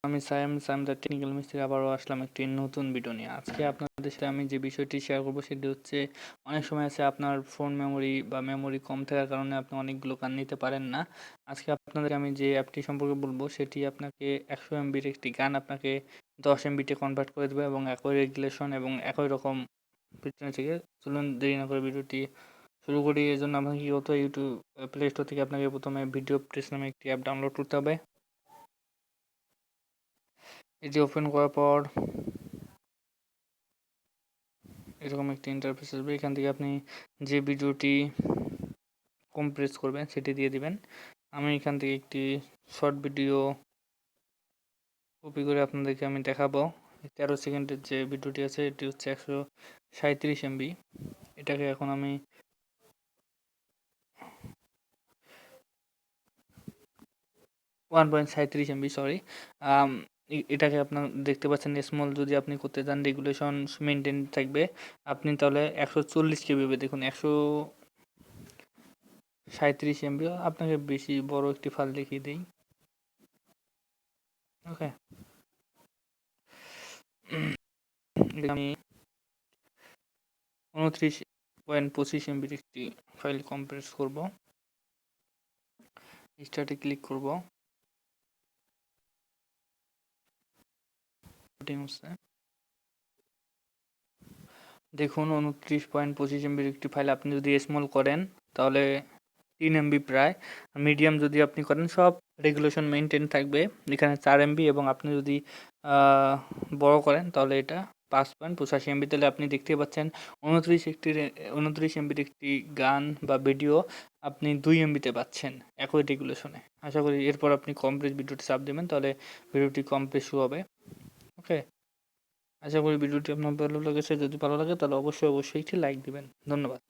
আমি Sayem the technical মিস্ত্রি আবারও আসলাম একটি নতুন ভিডিও নিয়ে। আজকে আপনাদের সাথে আমি যে বিষয়টি শেয়ার করব সেটি হচ্ছে, অনেক সময় আছে আপনার ফোন মেমোরি বা মেমোরি কম থাকার কারণে আপনি অনেকগুলো গান নিতে পারেন না। আজকে আপনাদের আমি যে অ্যাপটি সম্পর্কে বলবো সেটি আপনাকে 100 এমবির একটি গান আপনাকে 10 এমবিতে কনভার্ট করে দেবে এবং একই রেগুলেশন এবং একই রকম পিছনে থেকে। চলুন দেরি না করে ভিডিওটি শুরু করি। এর জন্য আপনাকে কি করতে হবে, ইউটিউব প্লে স্টোর থেকে আপনাকে প্রথমে ভিডিও প্রেস নামে একটি অ্যাপ ডাউনলোড করতে হবে। এটি ওপেন করার পর এরকম একটি ইন্টারফেস আসবে। এখান থেকে আপনি যে ভিডিওটি কম্প্রেস করবেন সেটি দিয়ে দিবেন। আমি এখান থেকে একটি শর্ট ভিডিও কপি করে আপনাদেরকে আমি দেখাবো। 13 সেকেন্ডের যে ভিডিওটি আছে এটি হচ্ছে 137 এমবি। এটাকে এখন আমি 1.37 এমবি, সরি। এটাকে আপনার দেখতে পাচ্ছেন স্মল। যদি আপনি করতে চান রেগুলেশন মেনটেন থাকবে, আপনি তাহলে 140 কেবি হবে। দেখুন 137 এমবি। আপনাকে বেশি বড় একটি ফাইল দেখিয়ে দিই। ওকে, আমি 29.25 এমবির একটি ফাইল কম্প্রেস করব। স্টার্টে ক্লিক করব। দেখুন 29.25 এমবির একটি ফাইল আপনি যদি স্মল করেন তাহলে 3 এমবি প্রায়। মিডিয়াম যদি আপনি করেন সব রেগুলেশন মেনটেন থাকবে, এখানে 4 এমবি। এবং আপনি যদি বড় করেন তাহলে এটা 5.85 এমবি। তাহলে আপনি দেখতে পাচ্ছেন 29 এমবির একটি গান বা ভিডিও আপনি 2 এমবিতে পাচ্ছেন একই রেগুলেশনে। আশা করি এরপর আপনি কমপ্লিট ভিডিওটি চাপ দেবেন, তাহলে ভিডিওটি কমপ্লিট শুরু হবে। ওকে, আশা করি ভিডিওটি আপনার ভালো লেগেছে। যদি ভালো লাগে তাহলে অবশ্যই একটি লাইক দিবেন। ধন্যবাদ।